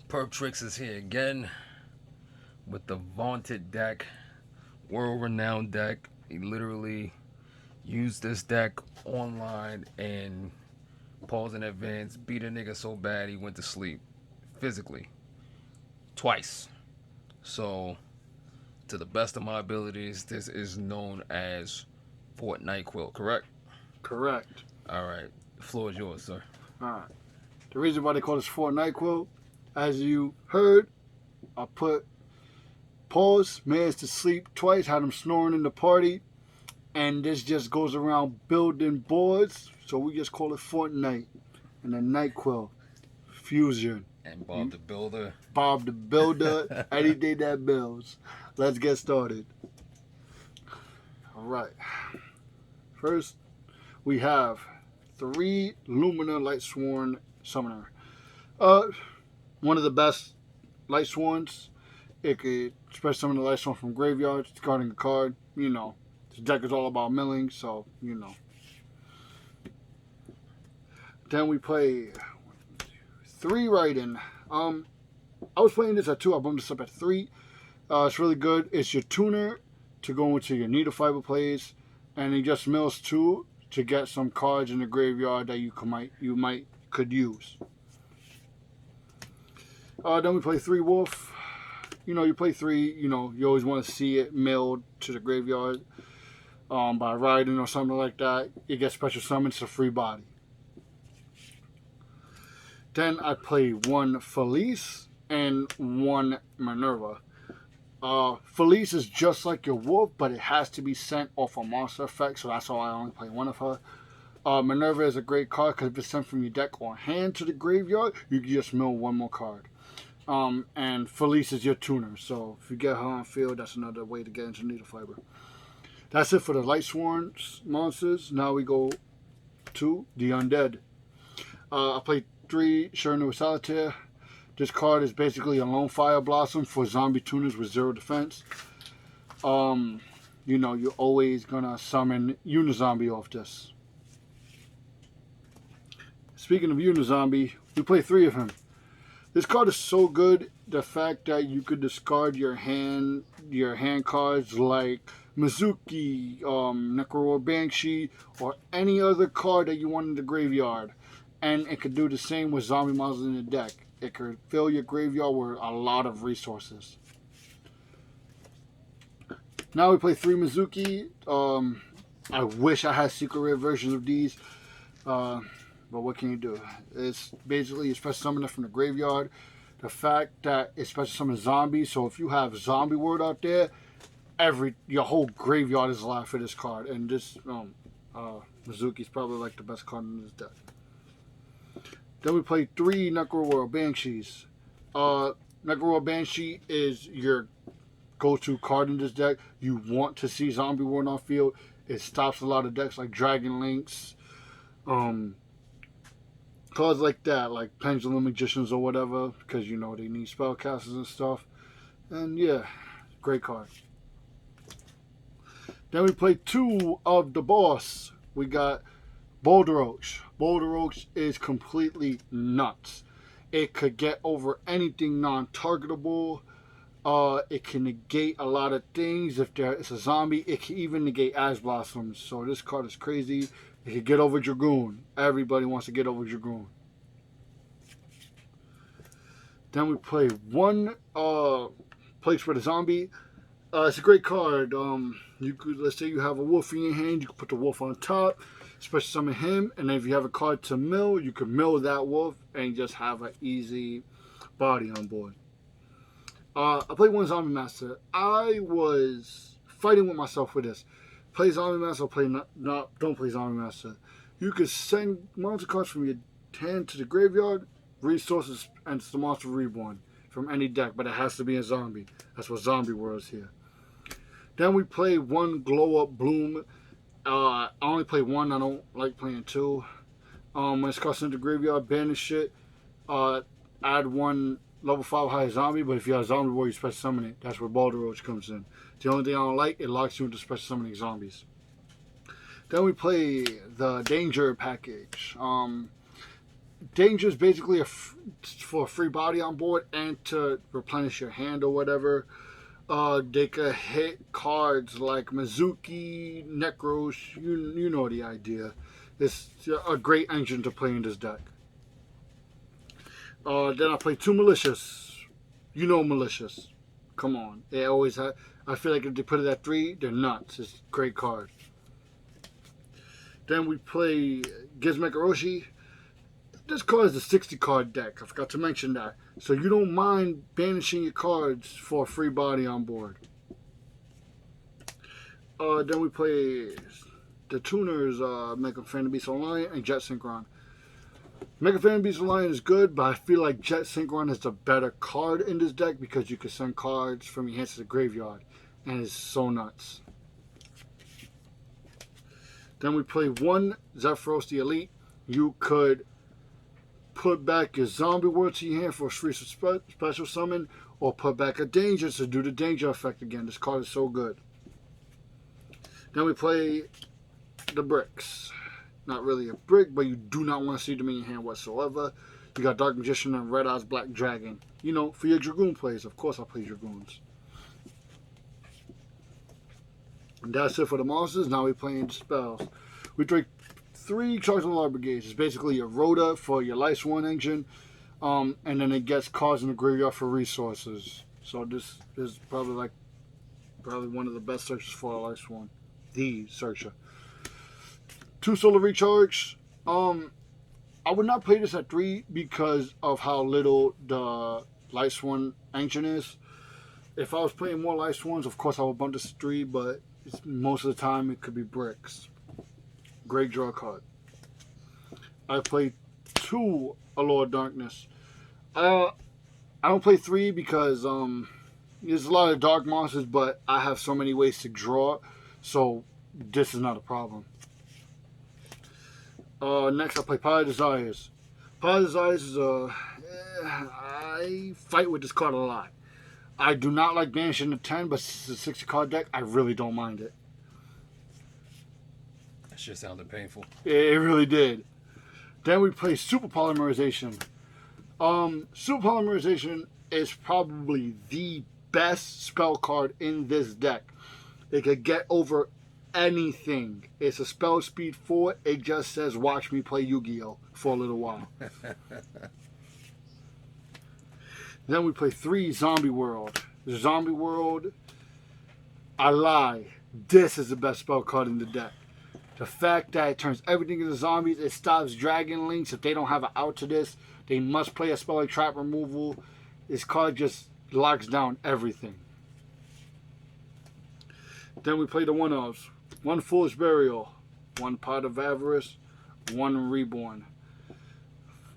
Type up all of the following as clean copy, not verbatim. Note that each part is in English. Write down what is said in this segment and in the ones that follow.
Perk Tricks is here again with the vaunted deck, world renowned deck. He literally used this deck online and paused in advance, beat a nigga so bad he went to sleep physically twice. So, to the best of my abilities, this is known as FortNyQuil, correct? Correct. All right, the floor is yours, sir. Alright. The reason why they call this FortNyQuil, as you heard, I put pause, man's to sleep twice, had him snoring in the party, and this just goes around building boards, so we just call it Fortnite. And then NyQuil, Fusion. And Bob the Builder. Bob the Builder, anything that builds. Let's get started. Alright. First, we have 3 Lumina Lightsworn Summoner. One of the best Light Sworns. It could special summon the Light Sworn from graveyard, discarding a card. You know, this deck is all about milling, so you know. Then we play 3 Raiden. I was playing this at 2. I bumped this up at 3. It's really good. It's your tuner to go into your needle fiber plays, and he just mills 2 to get some cards in the graveyard that you could use. Then we play 3 Wolf. You know, you play 3. You know, you always want to see it milled to the graveyard by riding or something like that. You get special summons to free body. Then I play 1 Felice and 1 Minerva. Felice is just like your wolf, but it has to be sent off a monster effect, so that's why I only play 1 of her. Minerva is a great card because if it's sent from your deck or hand to the graveyard, you can just mill 1 more card. And Felice is your tuner, so if you get her on field, that's another way to get into Needle Fiber. That's it for the Lightsworn monsters. Now we go to the Undead. I played 3 Shernu Solitaire. This card is basically a Lone Fire Blossom for zombie tuners with 0 defense. You know, you're always gonna summon Unizombie off this. Speaking of Unizombie, we play 3 of him. This card is so good, the fact that you could discard your hand cards like Mizuki, Necro Banshee, or any other card that you want in the graveyard. And it could do the same with zombie monsters in the deck. It could fill your graveyard with a lot of resources. Now we play 3 Mizuki. I wish I had secret rare versions of these. But what can you do? It's basically a special summoner from the graveyard. The fact that it's special summon zombies, so if you have zombie word out there, your whole graveyard is alive for this card. And this Mizuki is probably like the best card in this deck. Then we play 3 Necro Banshees. Necro Banshee is your go-to card in this deck. You want to see zombie ward on field. It stops a lot of decks like Dragon Links. Cards like that, like Pendulum Magicians or whatever, because you know they need spellcasters and stuff. And yeah, great card. Then we play 2 of the boss. We got Boulder Oak. Boulder Oak is completely nuts. It could get over anything non-targetable. It can negate a lot of things. If it's a zombie, it can even negate Ash Blossoms. So this card is crazy. It can get over Dragoon. Everybody wants to get over Dragoon. Then we play 1 Place for the Zombie. It's a great card. You could, let's say you have a wolf in your hand, you can put the wolf on top, special summon him, and then if you have a card to mill, you can mill that wolf and just have an easy body on board. I played 1 Zombie Master. I was fighting with myself with this. Play Zombie Master or don't play Zombie Master. You could send monster cards from your hand to the graveyard, resources, and it's the Monster Reborn from any deck, but it has to be a zombie. That's what Zombie World is here. Then we play 1 Glow Up Bloom. I only play 1. I don't like playing 2. When it's cost into the graveyard, banish it. Add 1 level 5 high zombie, but if you have Zombie World, you special summon it. That's where Boulder Roach comes in. The only thing I don't like, it locks you into special summoning zombies. Then we play the Danger package. Danger is basically for a free body on board and to replenish your hand or whatever. They could hit cards like Mizuki, Necros. You know the idea. It's a great engine to play in this deck. Then I play 2 Malicious. You know Malicious. Come on. They always have. I feel like if they put it at 3, they're nuts. It's a great card. Then we play Gizmekaroshi. This card is a 60 card deck. I forgot to mention that. So you don't mind banishing your cards for a free body on board. Then we play the tuners, Mega Phantom Beast Online and Jet Synchron. Mega Phantom Beast Online is good, but I feel like Jet Synchron is the better card in this deck because you can send cards from your hands to the graveyard. And it's so nuts. Then we play 1 Zephyros the Elite. You could put back your zombie word to your hand for a free special summon, or put back a danger to do the danger effect again. This card is so good. Then we play the bricks. Not really a brick, but you do not want to see them in your hand whatsoever. You got Dark Magician and Red Eyes Black Dragon. You know, for your Dragoon plays. Of course I play Dragoons. And that's it for the monsters. Now we're playing spells. We take 3 Charging Alarm Brigades. It's basically a Rhoda for your Lice 1 engine. And then it gets cards in the graveyard for resources. So this is probably one of the best searches for a Lice 1. The searcher. 2 Solar Recharge. I would not play this at 3 because of how little the Lice 1 engine is. If I was playing more Lice 1s, of course I would bump this to 3, but most of the time it could be bricks. Great draw card. I played 2 Allure of Darkness. I don't play 3 because there's a lot of dark monsters, but I have so many ways to draw, so this is not a problem. Next I play Pile of Desires. Pile of Desires is I fight with this card a lot. I do not like banishing the 10, but since it's a 60 card deck, I really don't mind it. That shit sounded painful. It really did. Then we play Super Polymerization. Super Polymerization is probably the best spell card in this deck. It could get over anything. It's a spell speed 4. It just says, watch me play Yu-Gi-Oh! For a little while. Then we play 3 Zombie World. Zombie World, I lie. This is the best spell card in the deck. The fact that it turns everything into zombies, it stops Dragon Links. If they don't have an out to this, they must play a spell like Trap Removal. This card just locks down everything. Then we play the 1-ofs. 1 Foolish Burial, 1 Pot of Avarice, 1 Reborn.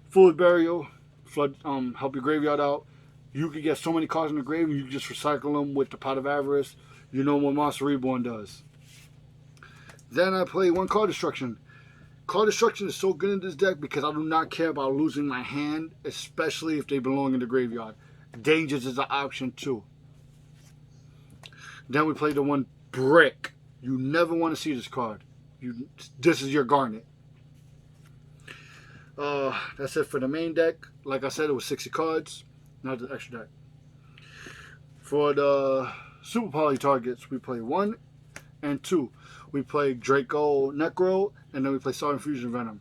Foolish Burial, flood, help your graveyard out. You could get so many cards in the grave, and you can just recycle them with the Pot of Avarice. You know what Monster Reborn does. Then I play 1 Card Destruction. Card Destruction is so good in this deck because I do not care about losing my hand, especially if they belong in the graveyard. Dangers is an option too. Then we play the 1 Brick. You never want to see this card. This is your Garnet. That's it for the main deck. Like I said, it was 60 cards. Not the extra deck. For the Super Poly targets, we play 1 and 2. We play Draco Necro, and then we play Star Infusion Venom.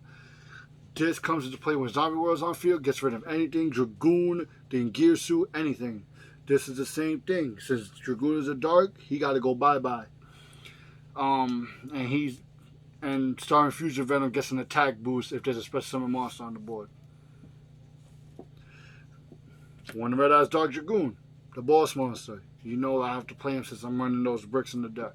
This comes into play when Zombie World's on field, gets rid of anything, Dragoon, the Gear Suit, anything. This is the same thing. Since Dragoon is a dark, he got to go bye-bye. And Star Infusion Venom gets an attack boost if there's a special summon monster on the board. 1 Red Eyes Dark Dragoon, the boss monster. You know I have to play him since I'm running those bricks in the deck.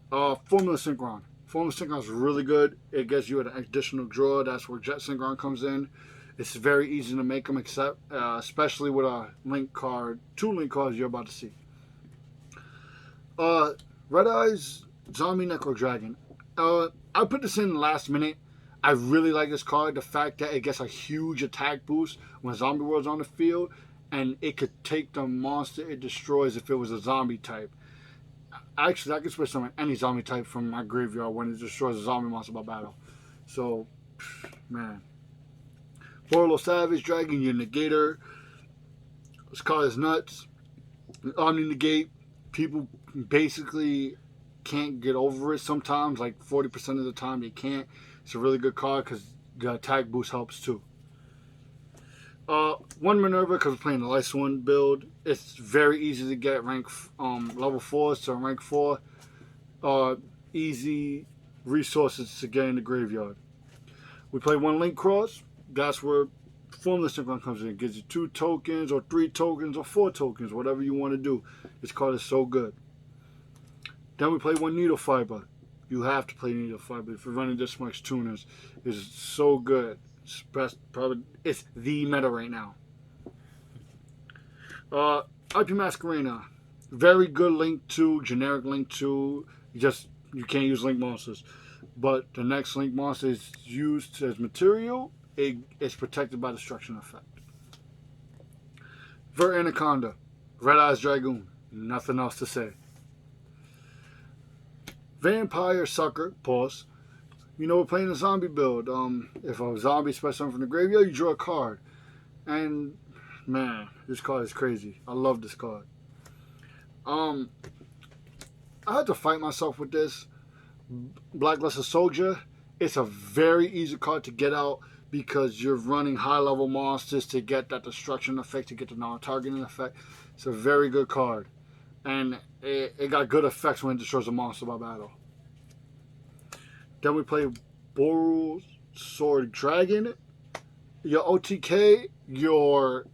Formula Synchron. Formula Synchron is really good. It gets you an additional draw. That's where Jet Synchron comes in. It's very easy to make them, except especially with a link card, 2 link cards you're about to see. Red Eyes Zombie Necro Dragon. I put this in last minute. I really like this card. The fact that it gets a huge attack boost when Zombie World's on the field, and it could take the monster it destroys if it was a zombie type. Actually, I can switch summon any zombie type from my graveyard when it destroys a zombie monster by battle. So, man, Borlo Savage Dragon, your Negator. This card is nuts. Omni Negate, people basically can't get over it sometimes. Like 40% of the time they can't. It's a really good card because the attack boost helps too. One Minerva because we're playing the Lice One build. It's very easy to get rank level 4, so rank 4. Easy resources to get in the graveyard. We play one Link Cross. That's where Formless Synchron comes in. It gives you 2 tokens or 3 tokens or 4 tokens, whatever you want to do. This card is so good. Then we play one Needle Fiber. You have to play Needle Fiber if you're running this much tuners. It's so good. It's best, probably it's the meta right now. IP Masquerena, very good Link 2, generic Link 2. You can't use Link monsters, but the next Link monster is used as material. It's protected by destruction effect. Vert Anaconda, Red Eyes Dragoon. Nothing else to say. Vampire Sucker, pause. You know, we're playing a zombie build. If a zombie special something from the graveyard, you draw a card. And man, this card is crazy. I love this card. I had to fight myself with this. Blackluster Soldier. It's a very easy card to get out because you're running high level monsters to get that destruction effect, to get the non-targeting effect. It's a very good card. And it got good effects when it destroys a monster by battle. Then we play Boru Sword Dragon. Your OTK, your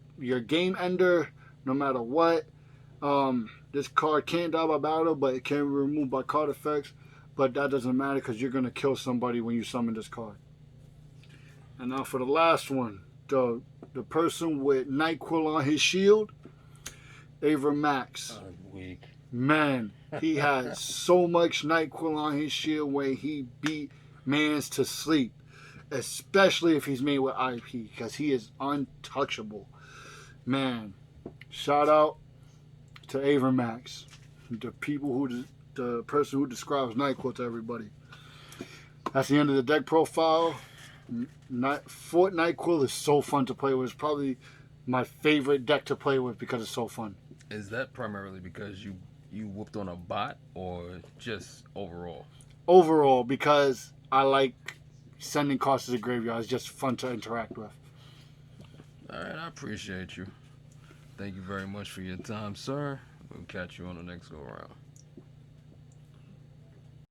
game ender, no matter what. This card can't die by battle, but it can be removed by card effects. But that doesn't matter because you're going to kill somebody when you summon this card. And now for the last one. The person with NyQuil on his shield. Avra Max. Weak. Man, he has so much NyQuil on his shield when he beat mans to sleep. Especially if he's made with IP, because he is untouchable. Man, shout out to Avra Max, the person who describes NyQuil to everybody. That's the end of the deck profile. FortNyQuil is so fun to play with. It's probably my favorite deck to play with because it's so fun. Is that primarily because you whooped on a bot or just overall? Overall, because I like sending cards to the graveyard. It's just fun to interact with. All right, I appreciate you. Thank you very much for your time, sir. We'll catch you on the next go around.